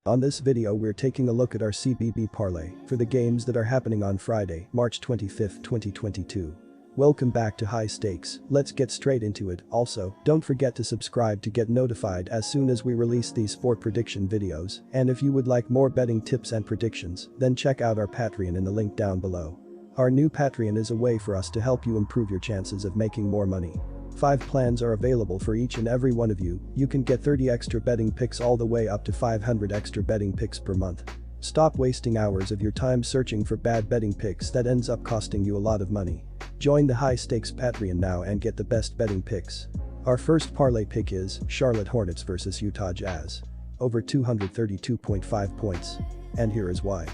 On this video we're taking a look at our CBB parlay for the games that are happening on Friday, March 25, 2022. Welcome back to High Stakes, let's get straight into it. Also, don't forget to subscribe to get notified as soon as we release these sport prediction videos, and if you would like more betting tips and predictions, then check out our Patreon in the link down below. Our new Patreon is a way for us to help you improve your chances of making more money. 5 plans are available for each and every one of you. You can get 30 extra betting picks all the way up to 500 extra betting picks per month. Stop wasting hours of your time searching for bad betting picks that ends up costing you a lot of money. Join the High Stakes Patreon now and get the best betting picks. Our first parlay pick is Charlotte Hornets vs Utah Jazz. Over 232.5 points. And here is why.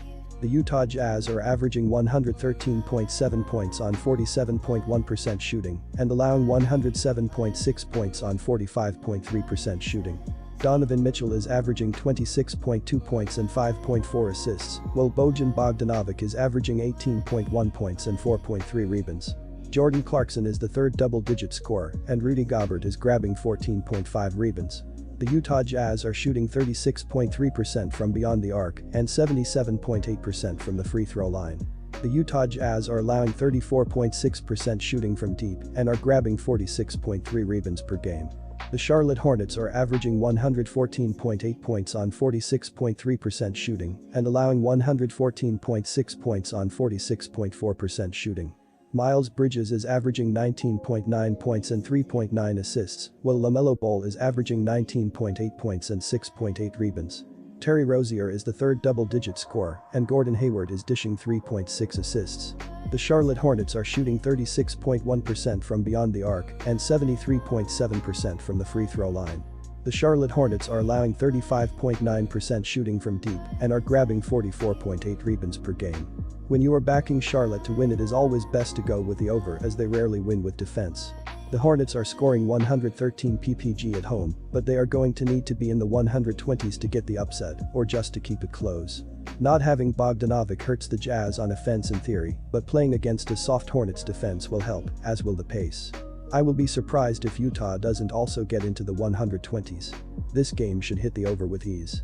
The Utah Jazz are averaging 113.7 points on 47.1% shooting and allowing 107.6 points on 45.3% shooting. Donovan Mitchell is averaging 26.2 points and 5.4 assists, while Bojan Bogdanovic is averaging 18.1 points and 4.3 rebounds. Jordan Clarkson is the third double-digit scorer, and Rudy Gobert is grabbing 14.5 rebounds. The Utah Jazz are shooting 36.3% from beyond the arc and 77.8% from the free throw line. The Utah Jazz are allowing 34.6% shooting from deep and are grabbing 46.3 rebounds per game. The Charlotte Hornets are averaging 114.8 points on 46.3% shooting and allowing 114.6 points on 46.4% shooting. Miles Bridges is averaging 19.9 points and 3.9 assists, while LaMelo Ball is averaging 19.8 points and 6.8 rebounds. Terry Rozier is the third double-digit scorer, and Gordon Hayward is dishing 3.6 assists. The Charlotte Hornets are shooting 36.1% from beyond the arc and 73.7% from the free throw line. The Charlotte Hornets are allowing 35.9% shooting from deep and are grabbing 44.8 rebounds per game. When you are backing Charlotte to win, it is always best to go with the over, as they rarely win with defense. The Hornets are scoring 113 ppg at home, but they are going to need to be in the 120s to get the upset or just to keep it close. Not having Bogdanovic hurts the Jazz on offense in theory, but playing against a soft Hornets defense will help, as will the pace. I will be surprised if Utah doesn't also get into the 120s. This game should hit the over with ease.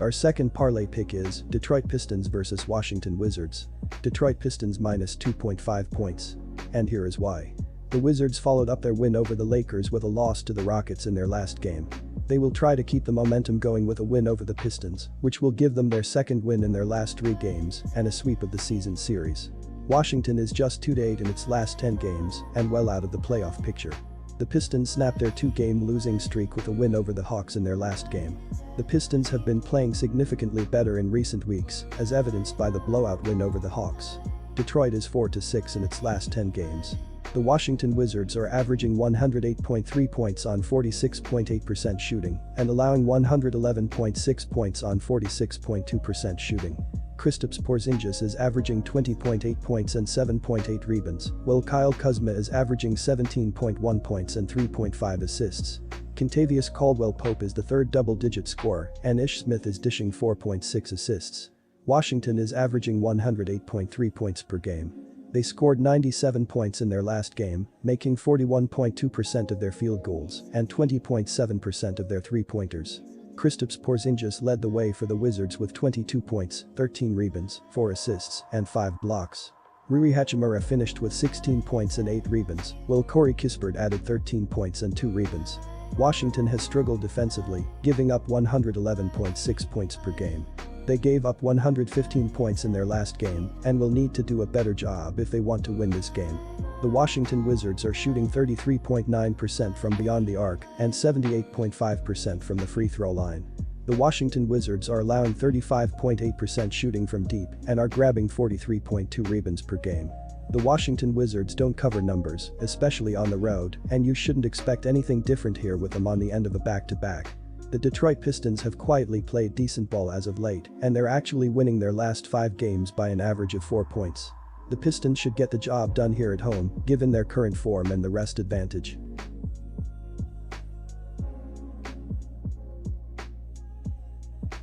Our second parlay pick is Detroit Pistons vs Washington Wizards. Detroit Pistons minus 2.5 points. And here is why. The Wizards followed up their win over the Lakers with a loss to the Rockets in their last game. They will try to keep the momentum going with a win over the Pistons, which will give them their second win in their last 3 games and a sweep of the season series. Washington is just 2-8 in its last 10 games and well out of the playoff picture. The Pistons snapped their 2-game losing streak with a win over the Hawks in their last game. The Pistons have been playing significantly better in recent weeks, as evidenced by the blowout win over the Hawks. Detroit is 4-6 in its last 10 games. The Washington Wizards are averaging 108.3 points on 46.8% shooting and allowing 111.6 points on 46.2% shooting. Kristaps Porzingis is averaging 20.8 points and 7.8 rebounds, while Kyle Kuzma is averaging 17.1 points and 3.5 assists. Kentavious Caldwell-Pope is the third double-digit scorer, and Ish Smith is dishing 4.6 assists. Washington is averaging 108.3 points per game. They scored 97 points in their last game, making 41.2% of their field goals and 20.7% of their three-pointers. Kristaps Porzingis led the way for the Wizards with 22 points, 13 rebounds, 4 assists, and 5 blocks. Rui Hachimura finished with 16 points and 8 rebounds, while Corey Kispert added 13 points and 2 rebounds. Washington has struggled defensively, giving up 111.6 points per game. They gave up 115 points in their last game and will need to do a better job if they want to win this game. The Washington Wizards are shooting 33.9% from beyond the arc and 78.5% from the free throw line. The Washington Wizards are allowing 35.8% shooting from deep and are grabbing 43.2 rebounds per game. The Washington Wizards don't cover numbers, especially on the road, and you shouldn't expect anything different here with them on the end of a back-to-back. The Detroit Pistons have quietly played decent ball as of late, and they're actually winning their last 5 games by an average of 4 points. The Pistons should get the job done here at home, given their current form and the rest advantage.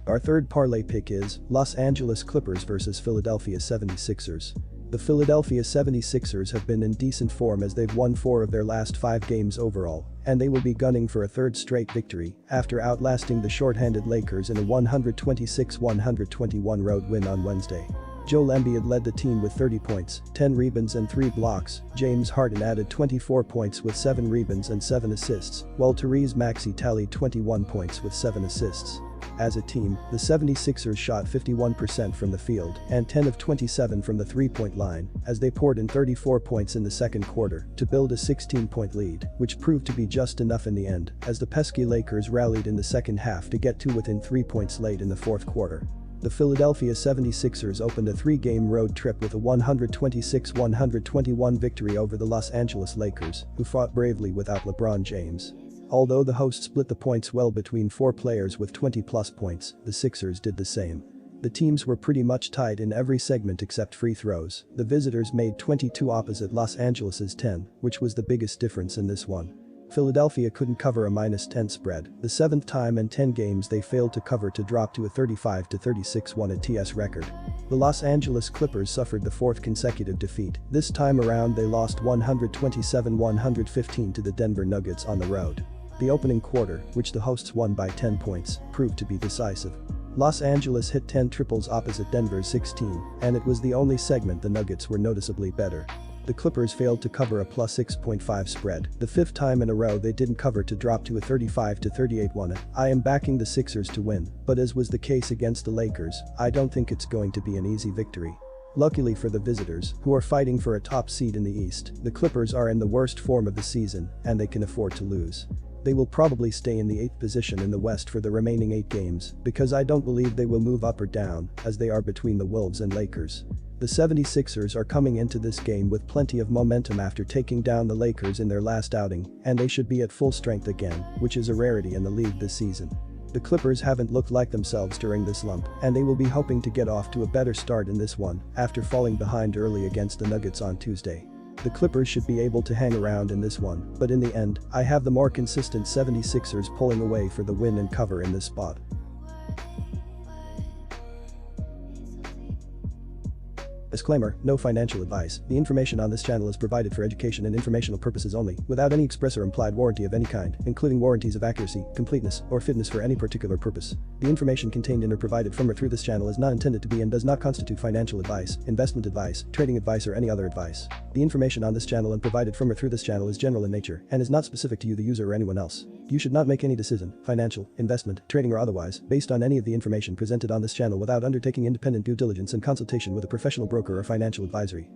Our third parlay pick is Los Angeles Clippers vs Philadelphia 76ers. The Philadelphia 76ers have been in decent form as they've won 4 of their last 5 games overall, and they will be gunning for a third straight victory after outlasting the short-handed Lakers in a 126-121 road win on Wednesday. Joel Embiid led the team with 30 points, 10 rebounds and 3 blocks. James Harden added 24 points with 7 rebounds and 7 assists, while Tyrese Maxey tallied 21 points with 7 assists. As a team, the 76ers shot 51% from the field and 10 of 27 from the three-point line as they poured in 34 points in the second quarter to build a 16-point lead, which proved to be just enough in the end as the pesky Lakers rallied in the second half to get to within 3 points late in the fourth quarter. The Philadelphia 76ers opened a 3-game road trip with a 126-121 victory over the Los Angeles Lakers, who fought bravely without LeBron James. Although the hosts split the points well between 4 players with 20-plus points, the Sixers did the same. The teams were pretty much tied in every segment except free throws. The visitors made 22 opposite Los Angeles's 10, which was the biggest difference in this one. Philadelphia couldn't cover a -10 spread, the 7th time in 10 games they failed to cover to drop to a 35-36 1-TS record. The Los Angeles Clippers suffered the 4th consecutive defeat. This time around they lost 127-115 to the Denver Nuggets on the road. The opening quarter, which the hosts won by 10 points, proved to be decisive. Los Angeles hit 10 triples opposite Denver's 16, and it was the only segment the Nuggets were noticeably better. The Clippers failed to cover a +6.5 spread, the 5th time in a row they didn't cover to drop to a 35-38 1. I am backing the Sixers to win, but as was the case against the Lakers, I don't think it's going to be an easy victory. Luckily for the visitors, who are fighting for a top seed in the East, the Clippers are in the worst form of the season, and they can afford to lose. They will probably stay in the 8th position in the West for the remaining 8 games, because I don't believe they will move up or down, as they are between the Wolves and Lakers. The 76ers are coming into this game with plenty of momentum after taking down the Lakers in their last outing, and they should be at full strength again, which is a rarity in the league this season. The Clippers haven't looked like themselves during this slump, and they will be hoping to get off to a better start in this one after falling behind early against the Nuggets on Tuesday. The Clippers should be able to hang around in this one, but in the end, I have the more consistent 76ers pulling away for the win and cover in this spot. Disclaimer, no financial advice. The information on this channel is provided for education and informational purposes only, without any express or implied warranty of any kind, including warranties of accuracy, completeness, or fitness for any particular purpose. The information contained in or provided from or through this channel is not intended to be and does not constitute financial advice, investment advice, trading advice, or any other advice. The information on this channel and provided from or through this channel is general in nature and is not specific to you, the user, or anyone else. You should not make any decision, financial, investment, trading, or otherwise, based on any of the information presented on this channel without undertaking independent due diligence and consultation with a professional broker or financial advisory.